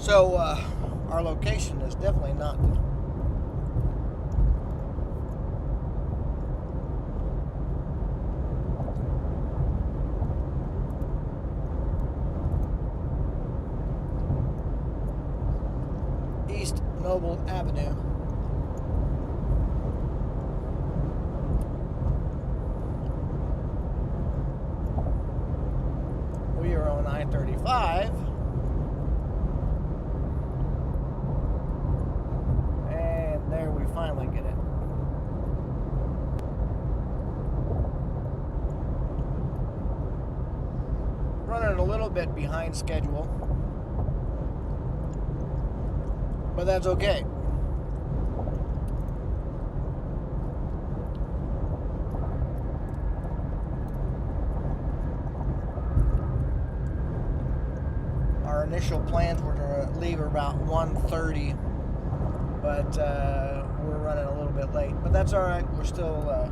So our location is definitely not East Noble Avenue. We are on I-35. And there we finally get it. Running a little bit behind schedule, but that's okay. Our initial plans were to leave about 1:30, but we're running a little bit late. But that's all right. We're still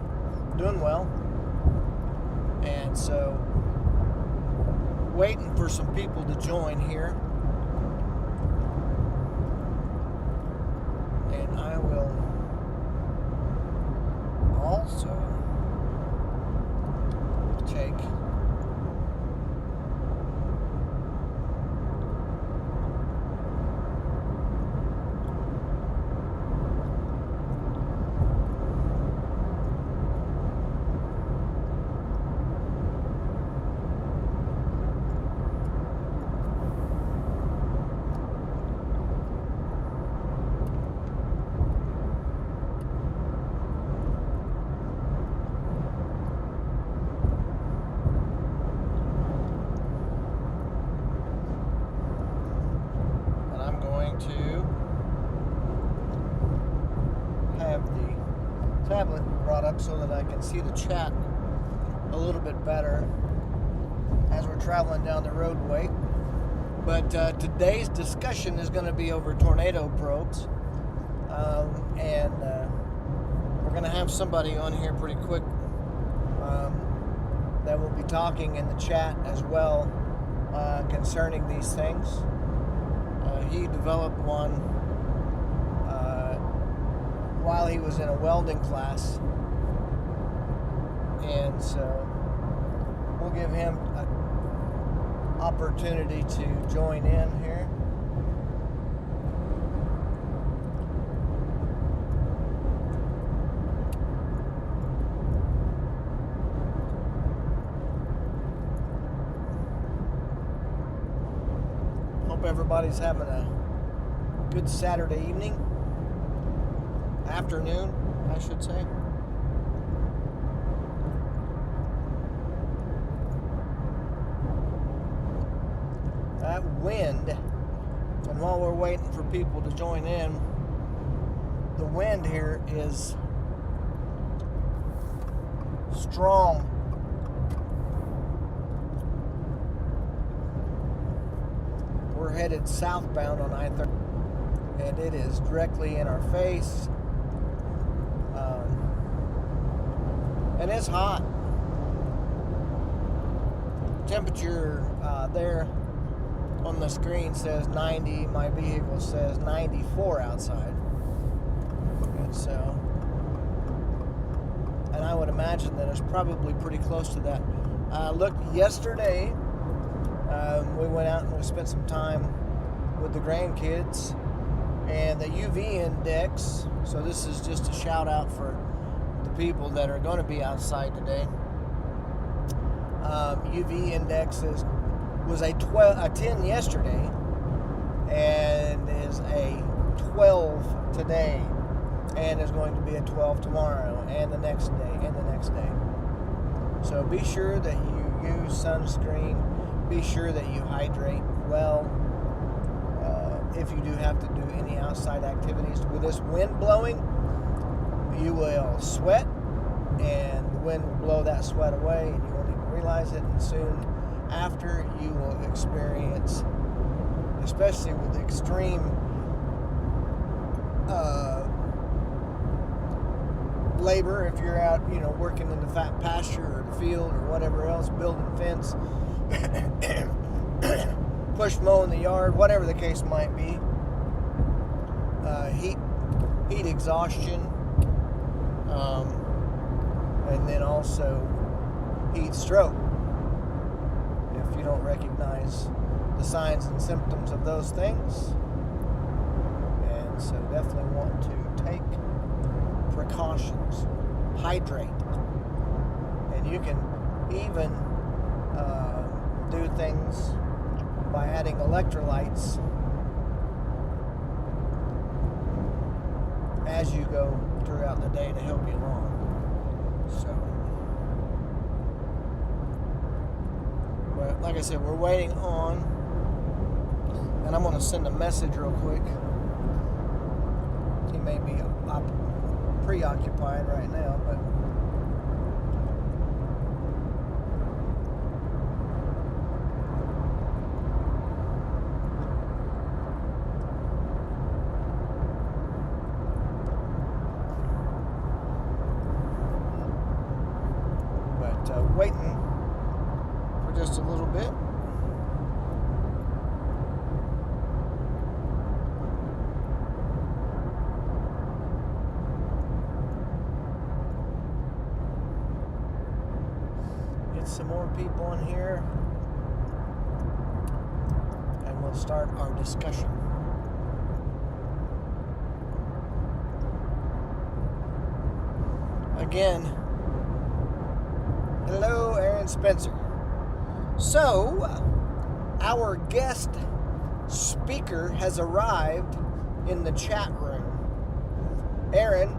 doing well, and so waiting for some people to join here. And I will also take to have the tablet brought up so that I can see the chat a little bit better as we're traveling down the roadway. But today's discussion is going to be over tornado probes, and we're going to have somebody on here pretty quick that will be talking in the chat as well concerning these things. He developed one while he was in a welding class, and so we'll give him an opportunity to join in here. Hope everybody's having a good Saturday evening, afternoon, I should say. That wind, and while we're waiting for people to join in, the wind here is strong. We're headed southbound on I-30, and it is directly in our face, and it's hot. Temperature there on the screen says 90. My vehicle says 94 outside, and so, and I would imagine that it's probably pretty close to that. Look, yesterday we went out and we spent some time with the grandkids, and the UV index, so this is just a shout out for the people that are going to be outside today. UV index was a 10 yesterday and is a 12 today, and is going to be a 12 tomorrow and the next day and the next day. So be sure that you use sunscreen. Be sure that you hydrate well. If you do have to do any outside activities with this wind blowing, you will sweat, and the wind will blow that sweat away, and you won't even realize it. And soon after, you will experience, especially with the extreme labor, if you're out, working in the fat pasture or the field or whatever else, building fence, push mowing the yard, whatever the case might be. Heat exhaustion, and then also heat stroke. If you don't recognize the signs and symptoms of those things, and so definitely want to take precautions. Hydrate, and you can even do things by adding electrolytes as you go throughout the day to help you along. So, but like I said, we're waiting on, and I'm going to send a message real quick. He may be preoccupied right now, but waiting for just a little bit. Get some more people in here, and we'll start our discussion. Again, hello, Aaron Spencer. So, our guest speaker has arrived in the chat room. Aaron,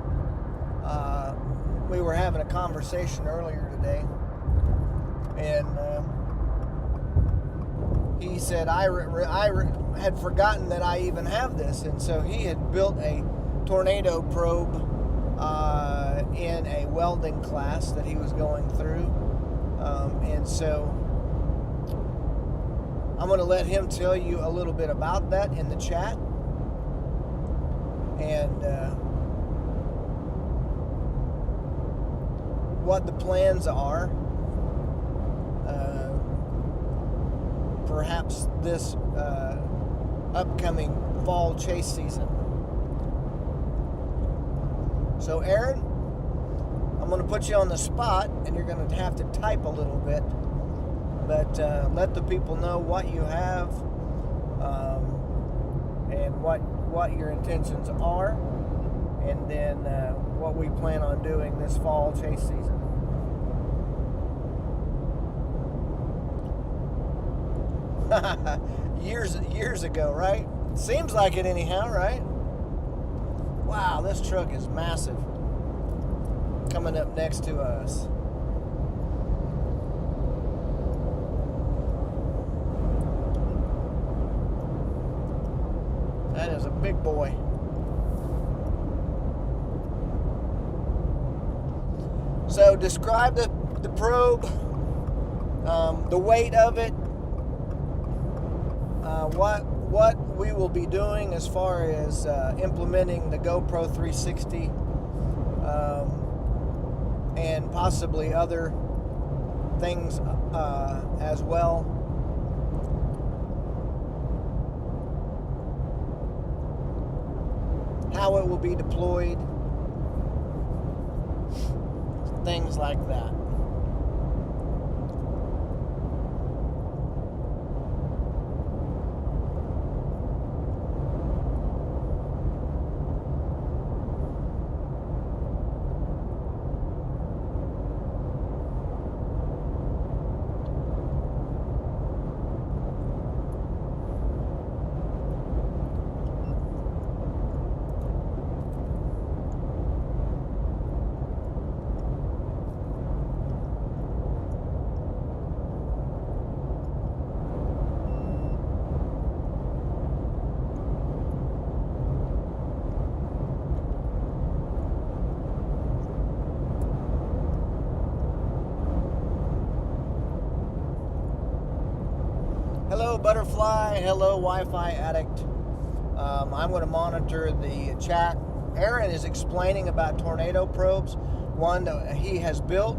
we were having a conversation earlier today, and he said I had forgotten that I even have this, and so he had built a tornado probe in a welding class that he was going through, and so I'm going to let him tell you a little bit about that in the chat, and what the plans are, perhaps this upcoming fall chase season. So, Aaron, I'm going to put you on the spot, and you're going to have to type a little bit, but let the people know what you have, and what your intentions are, and then what we plan on doing this fall chase season. years ago, right? Seems like it anyhow, right? Wow, this truck is massive. Coming up next to us. That is a big boy. So describe the probe, the weight of it, what we will be doing as far as implementing the GoPro 360, and possibly other things as well. How it will be deployed, things like that. Hello, Butterfly. Hello, Wi-Fi Addict. I'm going to monitor the chat. Aaron is explaining about tornado probes, one that he has built,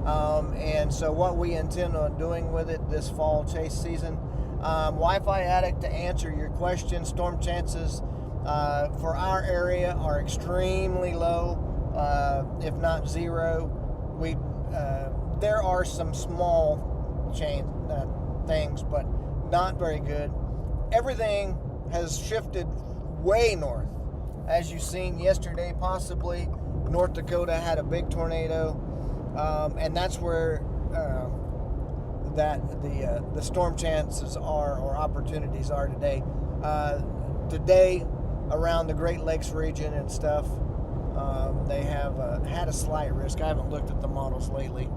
and so what we intend on doing with it this fall chase season. Wi-Fi Addict, to answer your question, storm chances for our area are extremely low, if not zero. There are some small things, but not very good. Everything has shifted way north. As you've seen yesterday, possibly North Dakota had a big tornado, and that's where the storm chances are, or opportunities are today. Today, around the Great Lakes region and stuff, they have had a slight risk. I haven't looked at the models lately.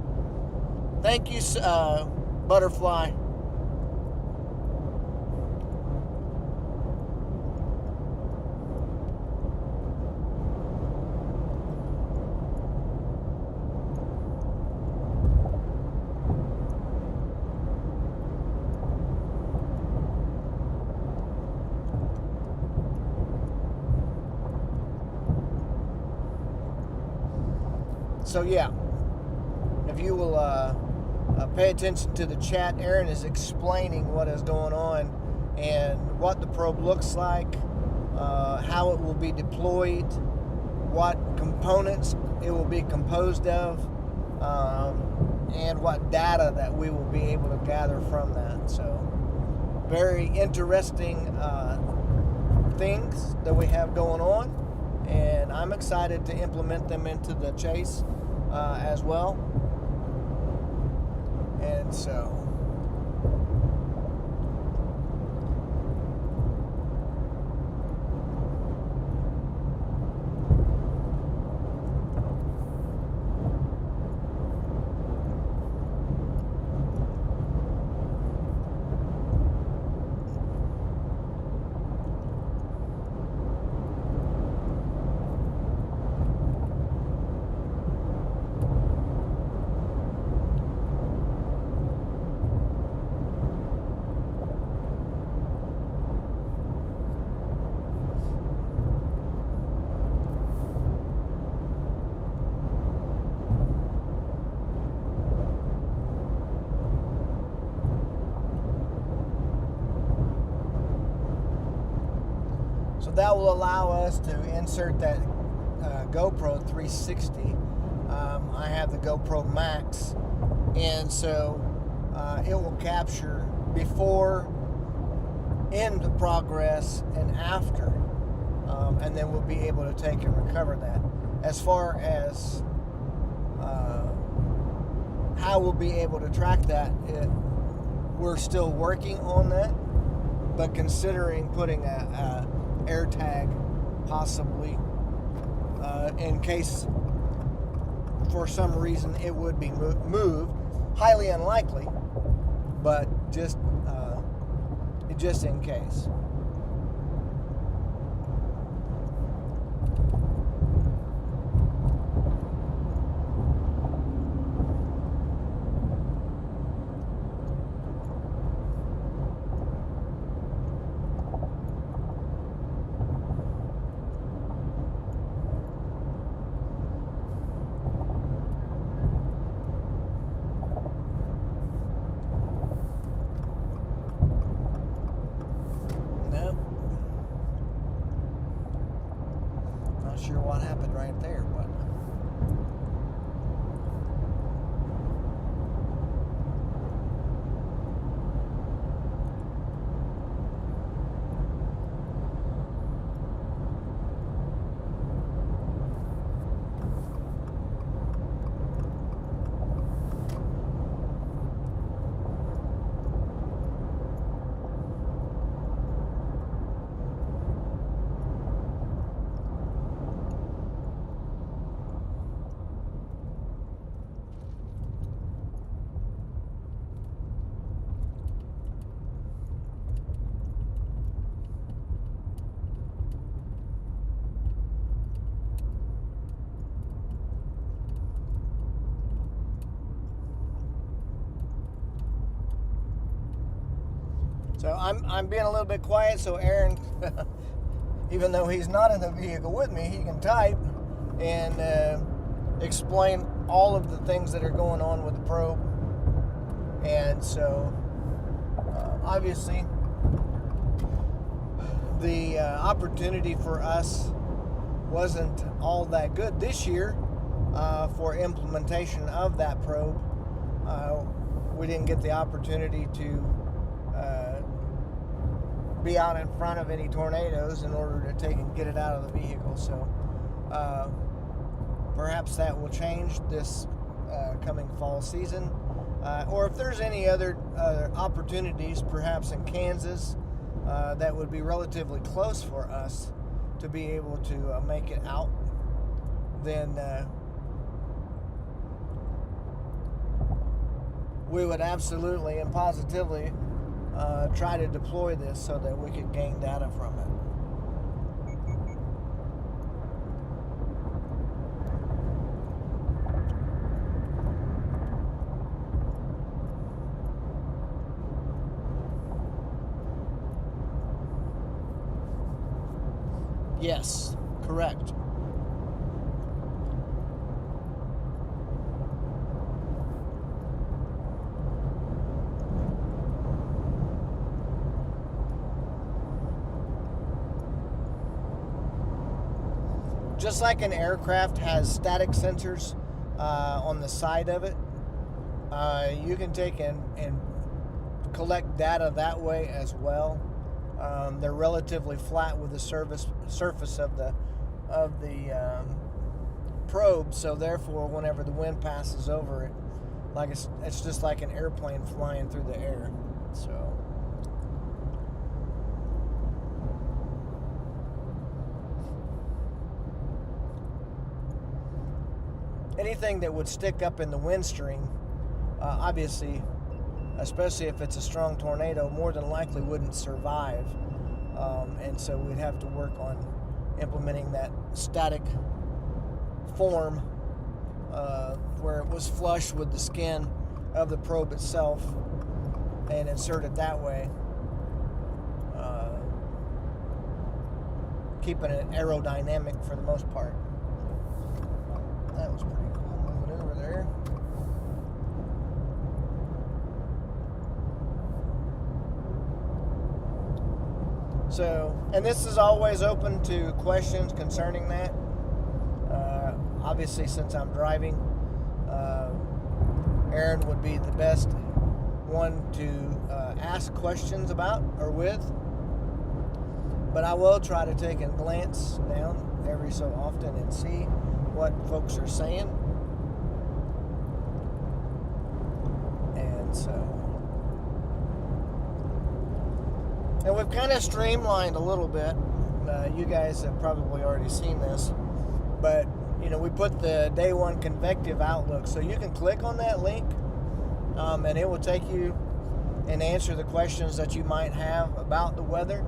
Thank you, Butterfly. So yeah, if you will pay attention to the chat, Aaron is explaining what is going on and what the probe looks like, how it will be deployed, what components it will be composed of, and what data that we will be able to gather from that. So very interesting things that we have going on, and I'm excited to implement them into the chase as well. And so that will allow us to insert that GoPro 360. I have the GoPro Max, and so it will capture before, in the progress, and after, and then we'll be able to take and recover that. As far as how we'll be able to track that, we're still working on that, but considering putting a air tag possibly in case for some reason it would be moved. Highly unlikely, but just in case. Sure what happened right there, but so I'm being a little bit quiet so Aaron, even though he's not in the vehicle with me, he can type and explain all of the things that are going on with the probe. And so Obviously, the opportunity for us wasn't all that good this year for implementation of that probe. We didn't get the opportunity to be out in front of any tornadoes in order to take and get it out of the vehicle. So perhaps that will change this coming fall season. Or if there's any other opportunities, perhaps in Kansas, that would be relatively close for us to be able to make it out, then we would absolutely and positively try to deploy this so that we could gain data from it. Yes, correct. Just like an aircraft has static sensors on the side of it, you can take and collect data that way as well. They're relatively flat with the surface of the probe, so therefore, whenever the wind passes over it, like it's just like an airplane flying through the air. So. Anything that would stick up in the wind stream, obviously, especially if it's a strong tornado, more than likely wouldn't survive. And so we'd have to work on implementing that static form where it was flush with the skin of the probe itself and insert it that way, keeping it aerodynamic for the most part. That was pretty cool moving over there. So, and this is always open to questions concerning that. Obviously, since I'm driving, Aaron would be the best one to ask questions about or with. But I will try to take a glance down every so often and see what folks are saying. And so, and we've kind of streamlined a little bit. You guys have probably already seen this, but you know, we put the day one convective outlook, so you can click on that link and it will take you and answer the questions that you might have about the weather,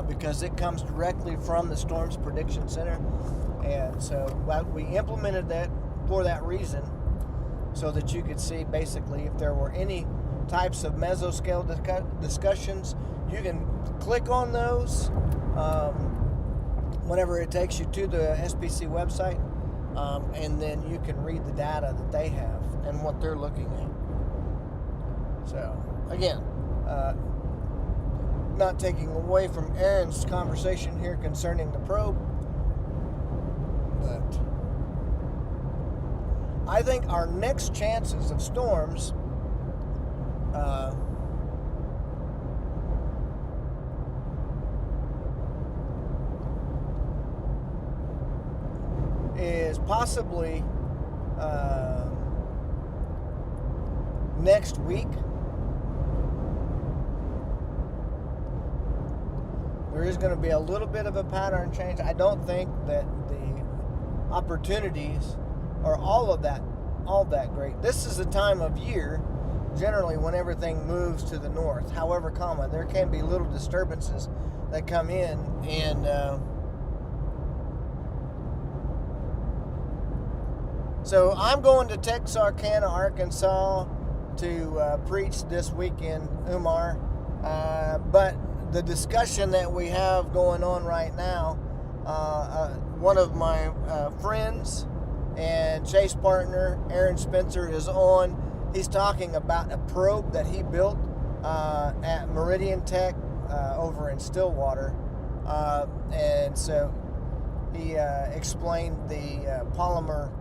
because it comes directly from the Storms Prediction Center. And so we implemented that for that reason, so that you could see basically if there were any types of mesoscale discussions. You can click on those whenever it takes you to the SPC website, and then you can read the data that they have and what they're looking at. So again, not taking away from Aaron's conversation here concerning the probe, but I think our next chances of storms is possibly next week. There is going to be a little bit of a pattern change. I don't think that the opportunities are all that great. This is the time of year generally when everything moves to the north. However, there can be little disturbances that come in, and so I'm going to Texarkana, Arkansas to preach this weekend, Umar. But the discussion that we have going on right now, one of my friends and chase partner, Aaron Spencer, is on. He's talking about a probe that he built at Meridian Tech over in Stillwater. And so he explained the polymer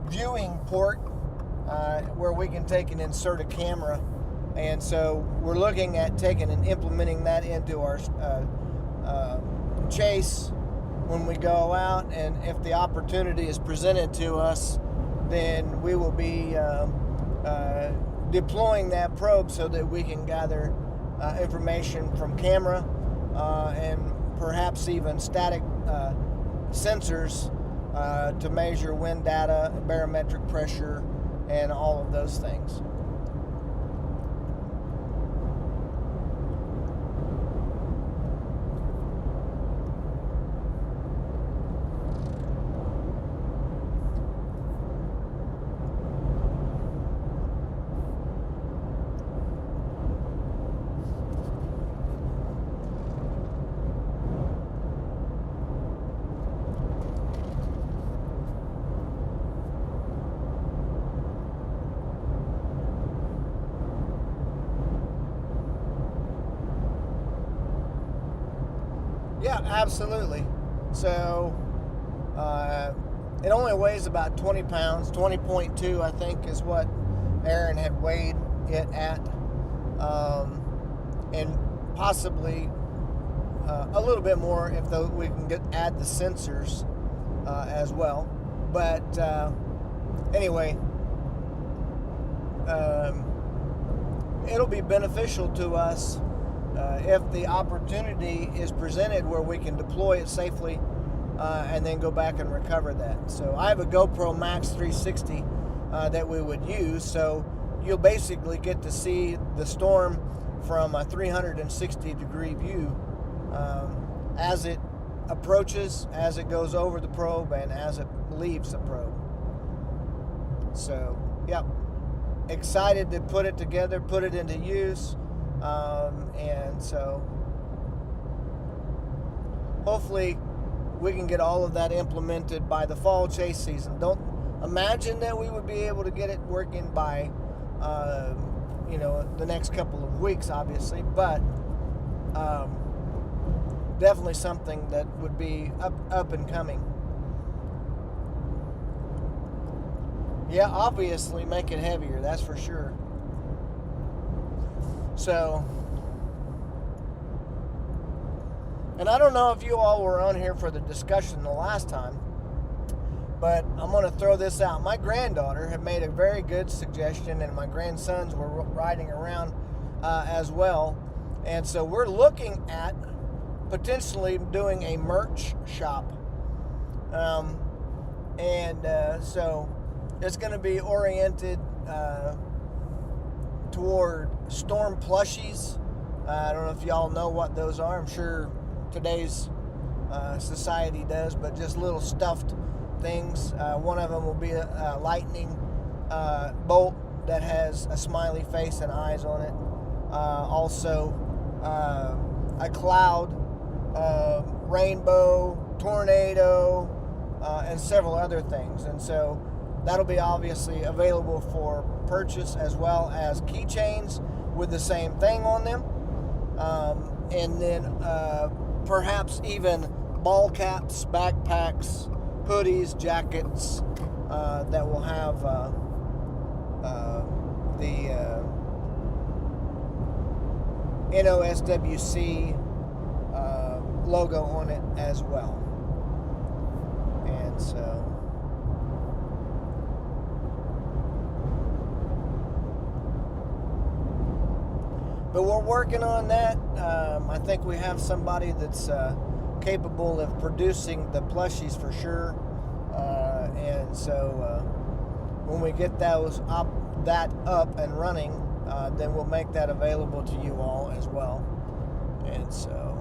viewing port where we can take and insert a camera. And so we're looking at taking and implementing that into our chase when we go out, and if the opportunity is presented to us, then we will be deploying that probe so that we can gather information from camera and perhaps even static sensors to measure wind data, barometric pressure, and all of those things. Yeah, absolutely. So it only weighs about 20 pounds. 20.2, I think, is what Aaron had weighed it at. And possibly a little bit more if we can add the sensors as well. But anyway, it'll be beneficial to us if the opportunity is presented where we can deploy it safely and then go back and recover that. So I have a GoPro Max 360 that we would use, so you'll basically get to see the storm from a 360-degree view as it approaches, as it goes over the probe, and as it leaves the probe. So, yep, excited to put it together, put it into use. And so hopefully we can get all of that implemented by the fall chase season. Don't imagine that we would be able to get it working by the next couple of weeks, obviously, but definitely something that would be up and coming. Yeah, obviously make it heavier, that's for sure. So, and I don't know if you all were on here for the discussion the last time, but I'm going to throw this out. My granddaughter had made a very good suggestion, and my grandsons were riding around as well. And so we're looking at potentially doing a merch shop. So it's going to be oriented toward storm plushies. I don't know if y'all know what those are. I'm sure today's society does, but just little stuffed things. One of them will be a lightning bolt that has a smiley face and eyes on it. Also, a cloud, rainbow, tornado, and several other things. And so that'll be obviously available for purchase, as well as keychains with the same thing on them. And then perhaps even ball caps, backpacks, hoodies, jackets that will have the NOSWC logo on it as well. And so but we're working on that. I think we have somebody that's capable of producing the plushies for sure. And so when we get those up and running, then we'll make that available to you all as well. And so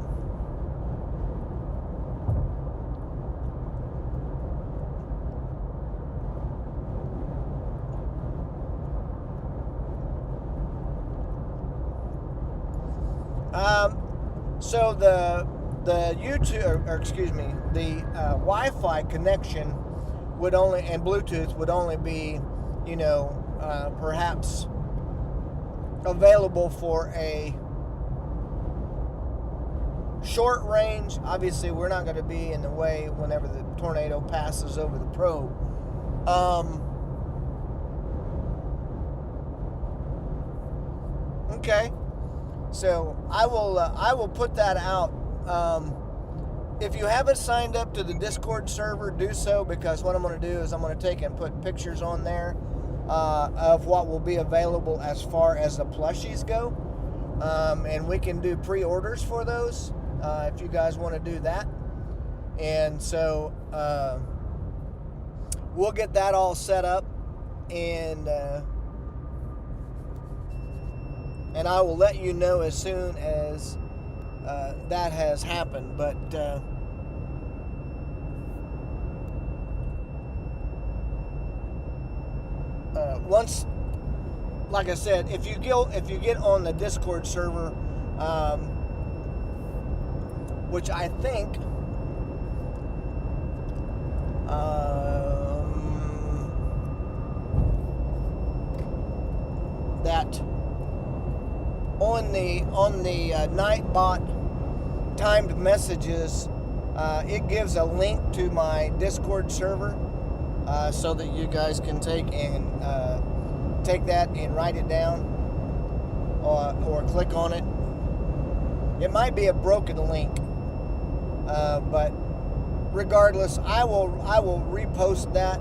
the YouTube, or excuse me, the Wi-Fi connection would only, and Bluetooth would only be, perhaps available for a short range. Obviously, we're not going to be in the way whenever the tornado passes over the probe. Okay, so I will put that out. If you haven't signed up to the Discord server, do so, because what I'm going to do is I'm going to take and put pictures on there of what will be available as far as the plushies go, and we can do pre-orders for those if you guys want to do that. And so we'll get that all set up, and I will let you know as soon as that has happened. But once, like I said, if you get on the Discord server, which I think that on the Nightbot timed messages, it gives a link to my Discord server, so that you guys can take that and write it down, or click on it. It might be a broken link, but regardless, I will repost that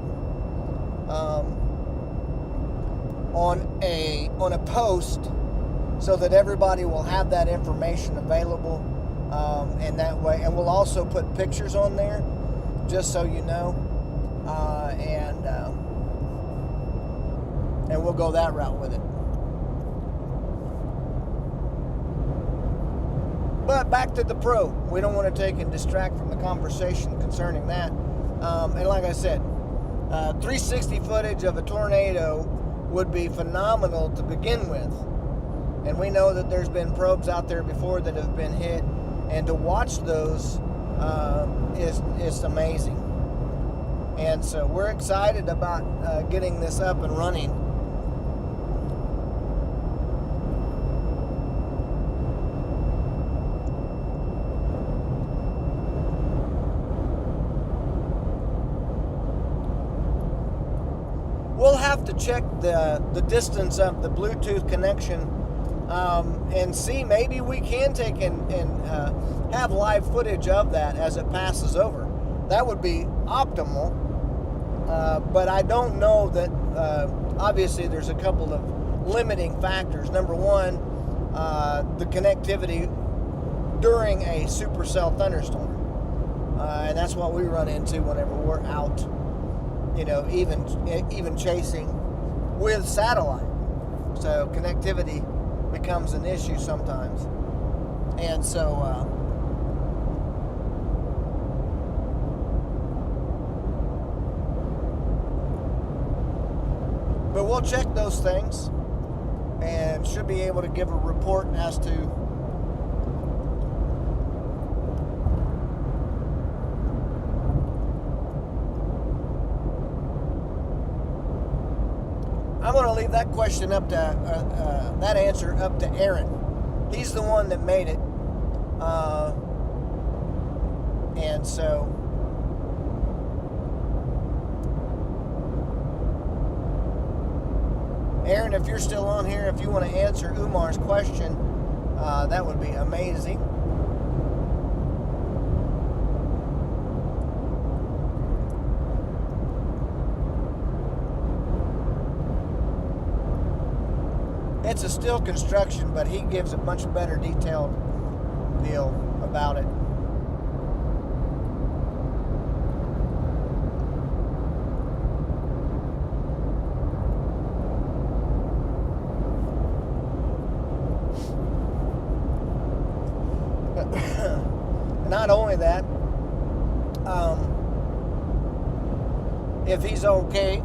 on a post, so that everybody will have that information available, and that way, and we'll also put pictures on there, just so you know, and we'll go that route with it. But back to the probe. We don't want to take and distract from the conversation concerning that. And like I said, 360 footage of a tornado would be phenomenal to begin with. And we know that there's been probes out there before that have been hit, and to watch those is amazing. And so we're excited about getting this up and running. We'll have to check the distance of the Bluetooth connection, and see, maybe we can take and have live footage of that as it passes over. That would be optimal, but I don't know that. Obviously, there's a couple of limiting factors. Number one, the connectivity during a supercell thunderstorm, and that's what we run into whenever we're out, even chasing with satellite. So connectivity becomes an issue sometimes. And so but we'll check those things and should be able to give a report as to I'm going to leave that question up to, that answer up to Aaron. He's the one that made it. And so, Aaron, if you're still on here, if you want to answer Umar's question, that would be amazing. It's a steel construction, but he gives a much better detailed deal about it. Not only that, if he's okay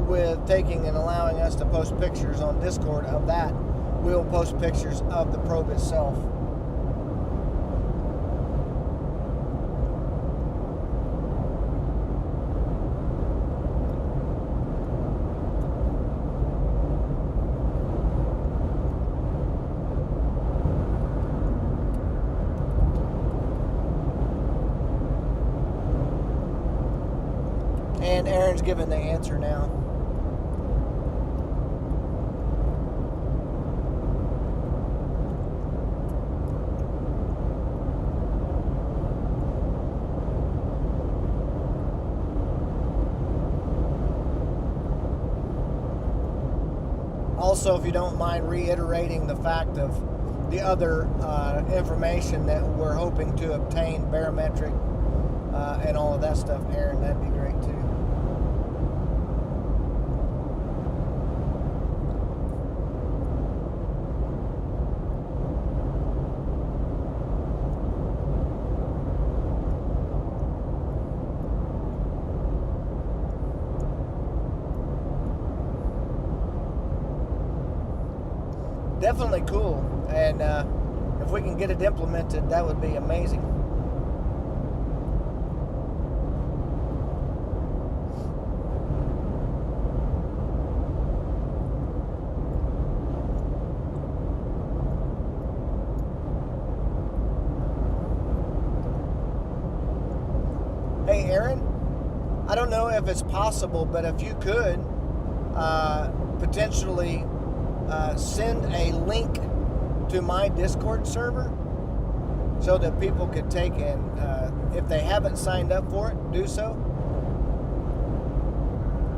with taking and allowing us to post pictures on Discord of that, we'll post pictures of the probe itself. Aaron's giving the answer now. Also, if you don't mind reiterating the fact of the other information that we're hoping to obtain, barometric and all of that stuff, Aaron, that'd be great too. Definitely cool, and if we can get it implemented, that would be amazing. Hey Aaron, I don't know if it's possible, but if you could potentially send a link to my Discord server so that people could take and, if they haven't signed up for it, do so.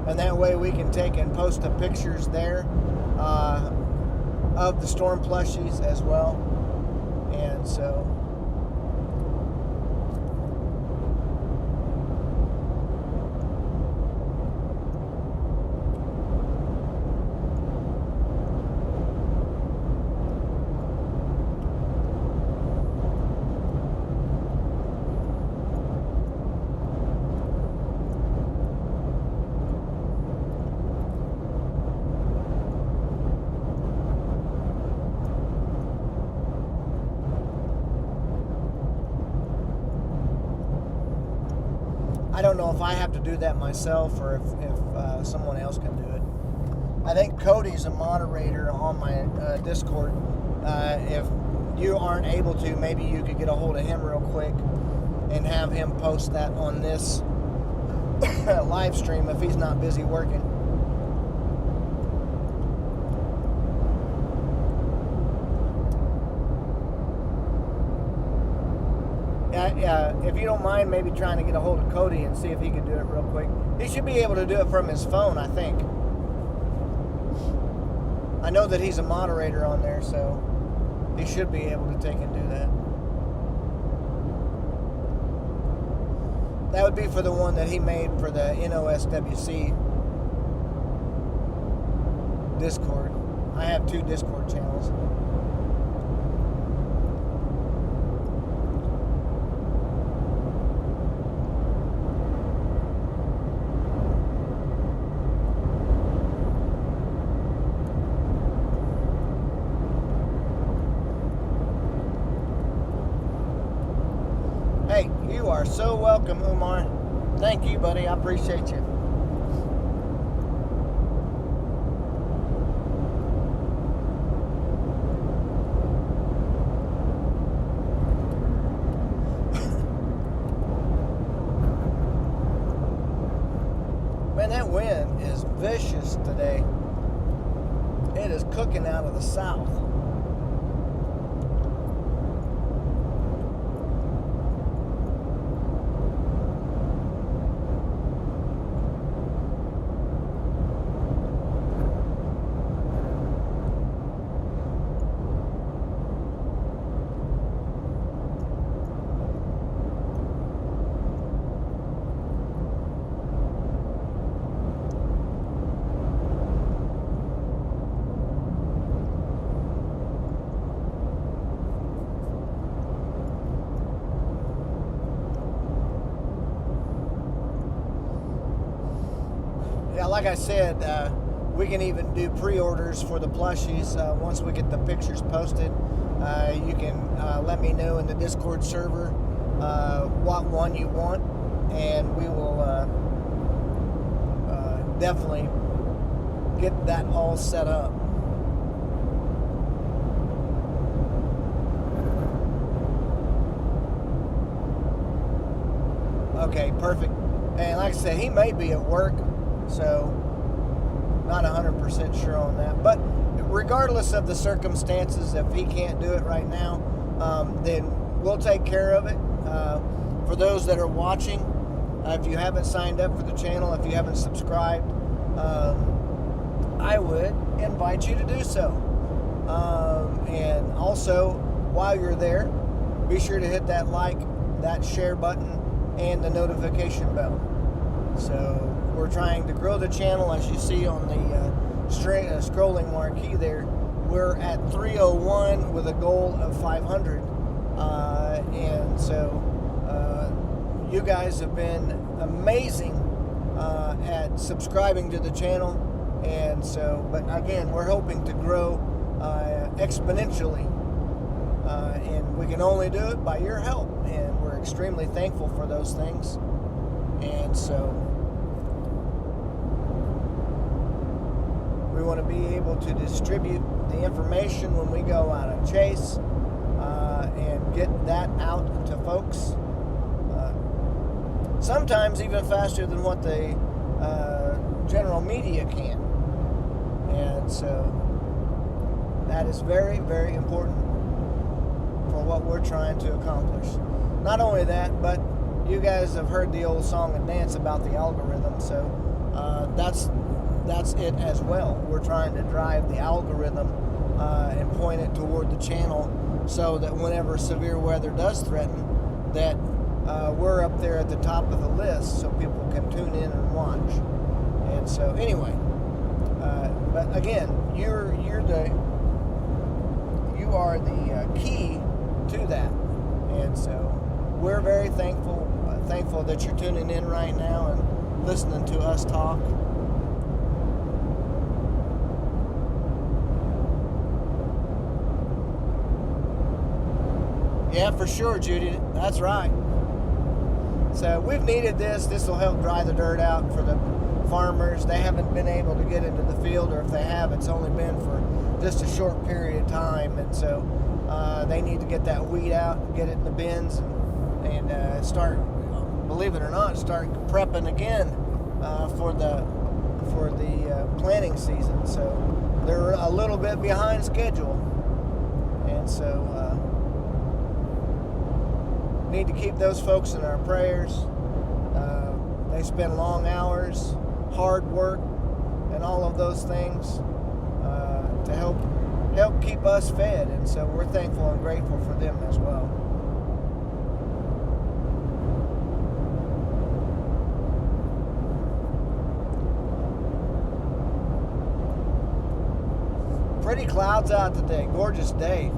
And that way we can take and post the pictures there of the storm plushies as well. And so I don't know if I have to do that myself or if someone else can do it. I think Cody's a moderator on my Discord. If you aren't able to, maybe you could get a hold of him real quick and have him post that on this live stream if he's not busy working. If you don't mind maybe trying to get a hold of Cody and see if he can do it real quick. He should be able to do it from his phone, I think. I know that he's a moderator on there, so he should be able to take and do that. That would be for the one that he made for the NOSWC Discord. I have 2 Discord channels. Hey, you are so welcome, Umar. Thank you, buddy. I appreciate you. Man, that wind is vicious today. It is cooking out of the south. Yeah, like I said, we can even do pre-orders for the plushies once we get the pictures posted. You can let me know in the Discord server what one you want, and we will definitely get that all set up. Okay, perfect. And like I said, he may be at work. So, not 100% sure on that. But regardless of the circumstances, if he can't do it right now, then we'll take care of it. For those that are watching, if you haven't signed up for the channel, if you haven't subscribed, I would invite you to do so. And also, while you're there, be sure to hit that like, that share button, and the notification bell. So we're trying to grow the channel. As you see on the scrolling marquee there, we're at 301 with a goal of 500. And so you guys have been amazing at subscribing to the channel. And so, but again, we're hoping to grow exponentially. And we can only do it by your help. And we're extremely thankful for those things. And so we want to be able to distribute the information when we go out and chase and get that out to folks. Sometimes even faster than what the general media can. And so that is very, very important for what we're trying to accomplish. Not only that, but you guys have heard the old song and dance about the algorithm, so that's it as well. We're trying to drive the algorithm and point it toward the channel so that whenever severe weather does threaten, that we're up there at the top of the list so people can tune in and watch. And so anyway, but again, you are the key to that. And so we're very thankful that you're tuning in right now and listening to us talk. Yeah, for sure, Judy. That's right. So we've needed this. This will help dry the dirt out for the farmers. They haven't been able to get into the field, or if they have, it's only been for just a short period of time. And so they need to get that weed out, get it in the bins, and start, believe it or not, start prepping again for the planting season. So they're a little bit behind schedule, and so need to keep those folks in our prayers. They spend long hours, hard work, and all of those things to help keep us fed, and so we're thankful and grateful for them as well. Pretty clouds out today, gorgeous day.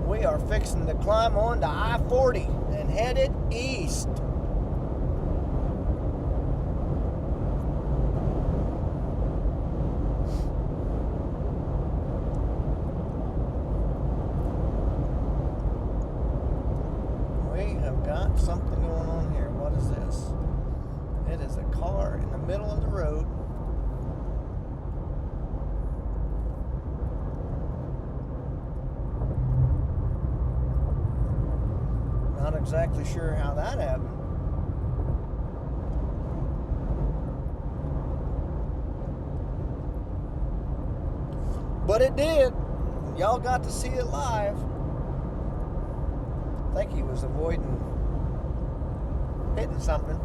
We are fixing to climb on to I-40 and headed east. We have got something going on here. What is this? It is a car in the middle of the road. Not exactly sure how that happened. But it did. Y'all got to see it live. I think he was avoiding hitting something.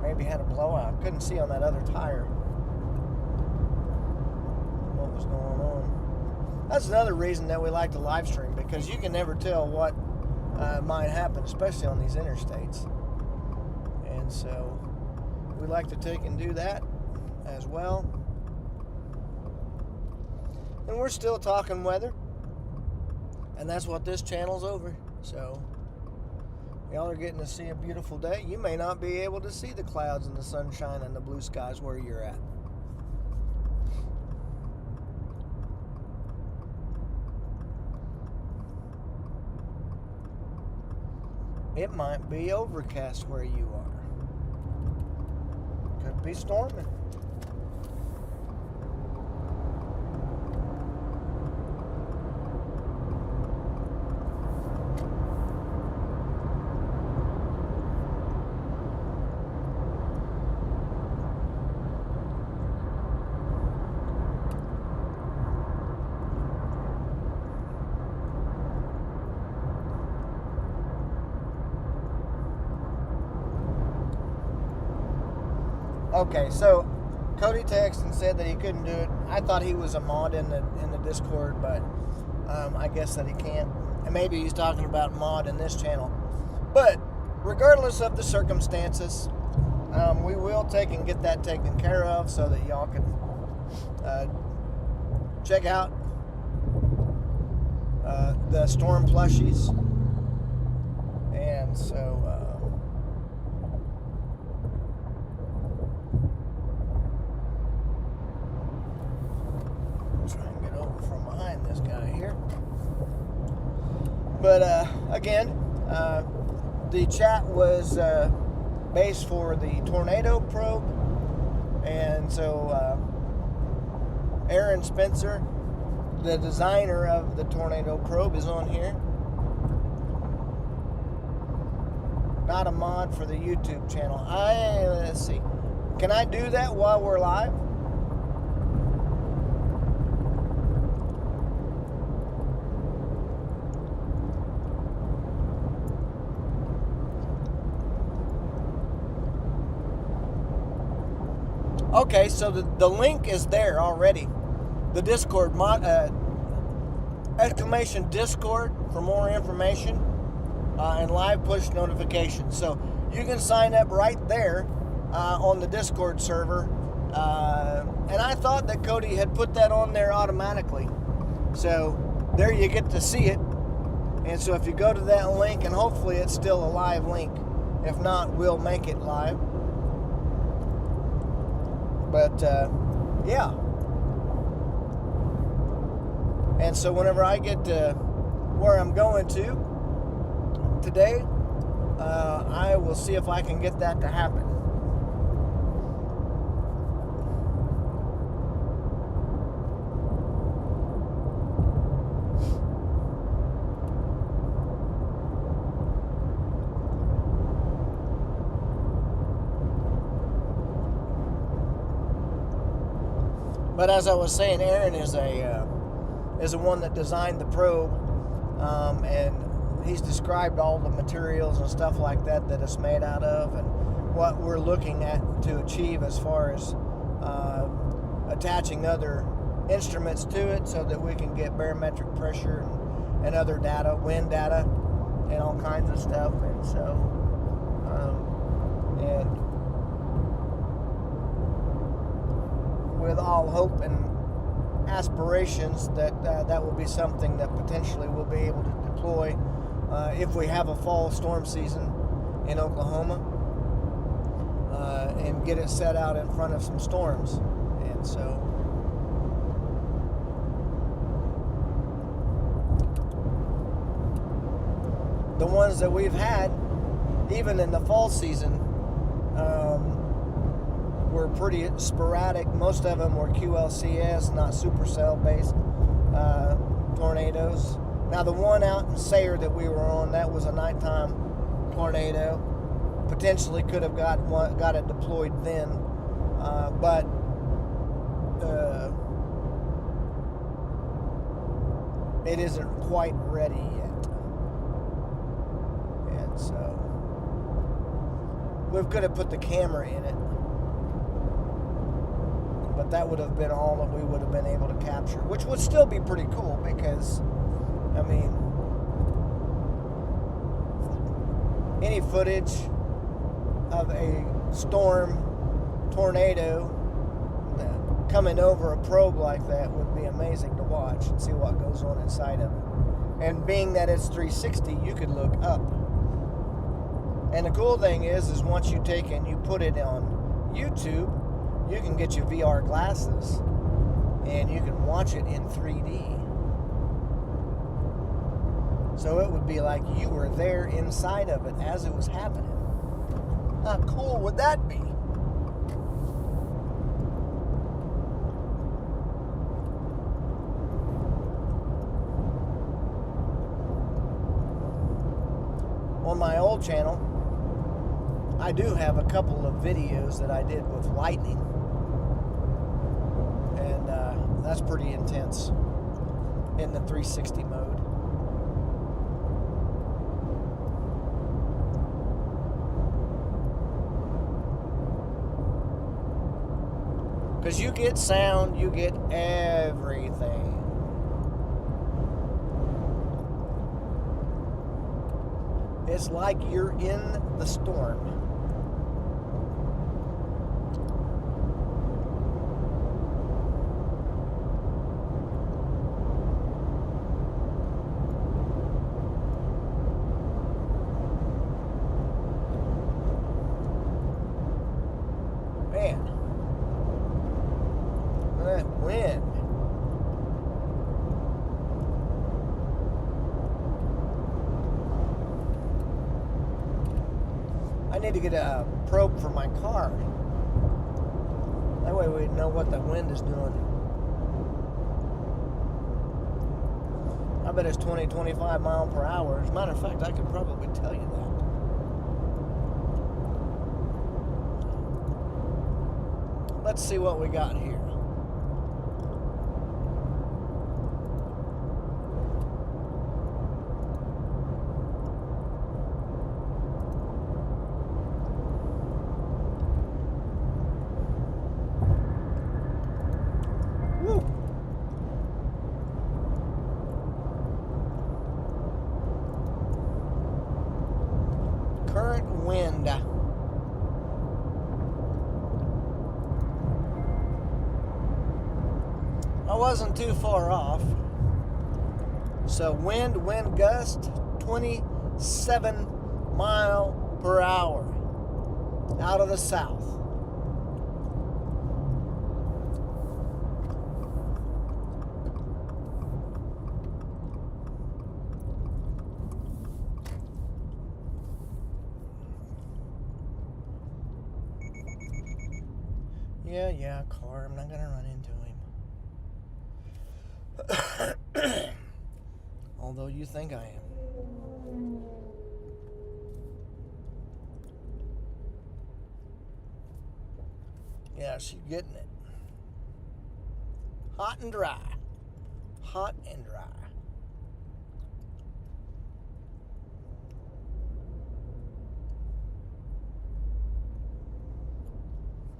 Maybe had a blowout. Couldn't see on that other tire what was going on. That's another reason that we like to live stream, because you can never tell what might happen, especially on these interstates. And so we like to take and do that as well. And we're still talking weather, and that's what this channel's over. So y'all are getting to see a beautiful day. You may not be able to see the clouds and the sunshine and the blue skies where you're at. it might be overcast where you are. Could be storming. Okay, so Cody texted and said that he couldn't do it. I thought he was a mod in the Discord, but I guess that he can't. And maybe he's talking about mod in this channel. But regardless of the circumstances, we will take and get that taken care of so that y'all can check out the storm plushies. And so try and get over from behind this guy here. But again, the chat was based for the tornado probe, and so Aaron Spencer, the designer of the tornado probe, is on here. Not a mod for the YouTube channel. Let's see. Can I do that while we're live? Okay, so the link is there already. The Discord, exclamation Discord for more information and live push notifications. So you can sign up right there on the Discord server. And I thought that Cody had put that on there automatically. So there you get to see it. And so if you go to that link, and hopefully it's still a live link. If not, we'll make it live. But, yeah. And so whenever I get to where I'm going to today, I will see if I can get that to happen. But as I was saying, Aaron is the one that designed the probe, and he's described all the materials and stuff like that it's made out of, and what we're looking at to achieve as far as attaching other instruments to it so that we can get barometric pressure and other data, wind data, and all kinds of stuff. And so, and with all hope and aspirations that that will be something that potentially we'll be able to deploy if we have a fall storm season in Oklahoma, and get it set out in front of some storms. And so the ones that we've had, even in the fall season, were pretty sporadic. Most of them were QLCS, not supercell based tornadoes. Now the one out in Sayre that we were on, that was a nighttime tornado. Potentially could have got it deployed then, but it isn't quite ready yet. And so we could have put the camera in it, but that would have been all that we would have been able to capture, which would still be pretty cool because, I mean, any footage of a storm tornado coming over a probe like that would be amazing to watch and see what goes on inside of it. And being that it's 360, you could look up. And the cool thing is once you take and you put it on YouTube, you can get your VR glasses and you can watch it in 3D. So it would be like you were there inside of it as it was happening. How cool would that be? On my old channel, I do have a couple of videos that I did with lightning. And that's pretty intense in the 360 mode. Because you get sound, you get everything. It's like you're in the storm. Man, that wind. I need to get a probe for my car. That way we know what the wind is doing. I bet it's 20, 25 mile per hour. As a matter of fact, I could probably tell you that. Let's see what we got here. Current wind. I wasn't too far off. So wind gust 27 mile per hour out of the south. Yeah, car. I'm not gonna run into him. Although you think I am. Yeah, she's getting it. Hot and dry. Hot and dry.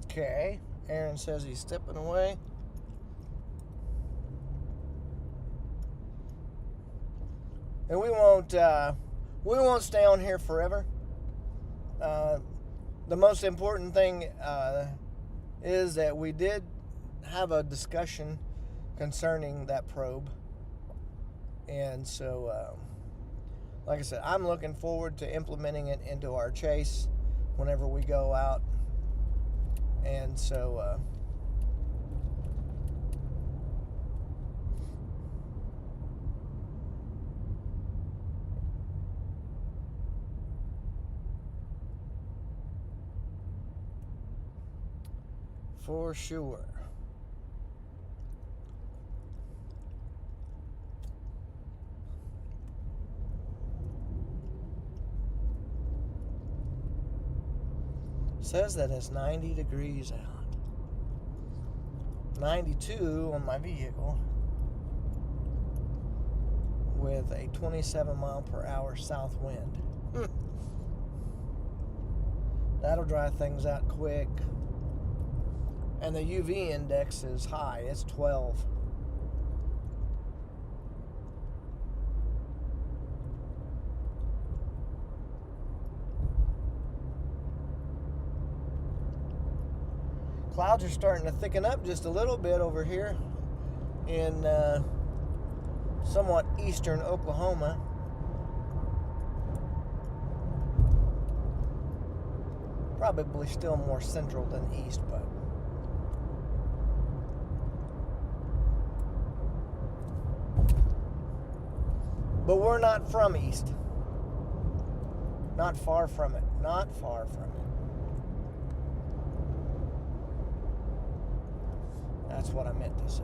Okay. Aaron says he's stepping away. And we won't stay on here forever. The most important thing is that we did have a discussion concerning that probe. And so, like I said, I'm looking forward to implementing it into our chase whenever we go out. And so, for sure. Says that it's 90 degrees out. 92 on my vehicle with a 27 mile per hour south wind. That'll dry things out quick. And the UV index is high. It's 12. Clouds are starting to thicken up just a little bit over here in somewhat eastern Oklahoma. Probably still more central than east, but But we're not from East. Not far from it. Not far from it. That's what I meant to say.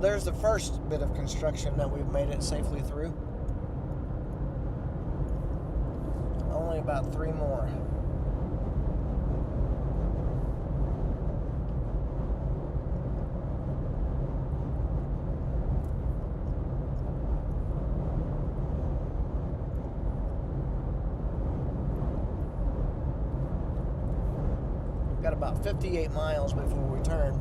There's the first bit of construction that we've made it safely through. Only about 3 more. Got about 58 miles before we turn.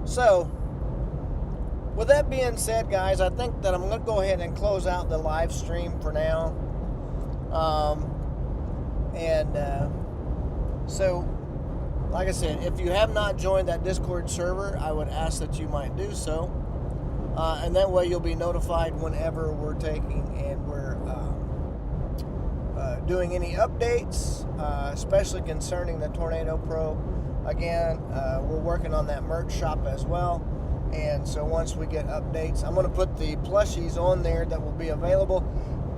So, with that being said, guys, I think that I'm going to go ahead and close out the live stream for now. So, like I said, if you have not joined that Discord server, I would ask that you might do so. And that way you'll be notified whenever we're taking and we're doing any updates, especially concerning the Tornado Pro. Again, we're working on that merch shop as well. And so once we get updates, I'm going to put the plushies on there that will be available.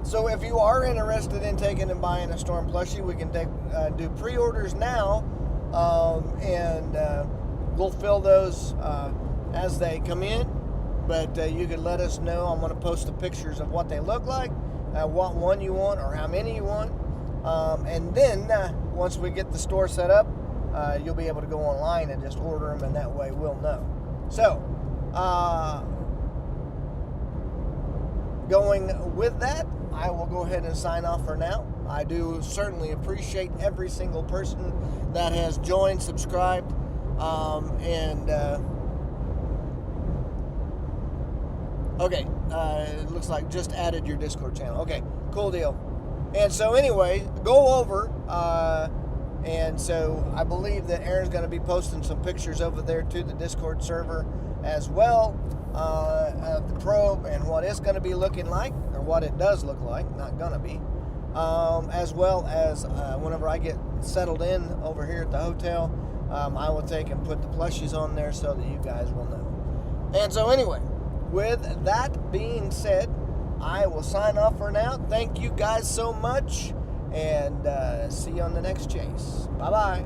So if you are interested in taking and buying a Storm plushie, we can do pre-orders now. And we'll fill those as they come in. But you can let us know. I'm going to post the pictures of what they look like, what one you want or how many you want. And then once we get the store set up, you'll be able to go online and just order them, and that way we'll know. So, going with that, I will go ahead and sign off for now. I do certainly appreciate every single person that has joined, subscribed, okay, it looks like just added your Discord channel. Okay, cool deal. And so anyway, go over, and so I believe that Aaron's going to be posting some pictures over there to the Discord server as well, of the probe and what it's going to be looking like, or what it does look like, not going to be, as well as whenever I get settled in over here at the hotel, I will take and put the plushies on there so that you guys will know. And so anyway, with that being said, I will sign off for now. Thank you guys so much, and see you on the next chase. Bye-bye.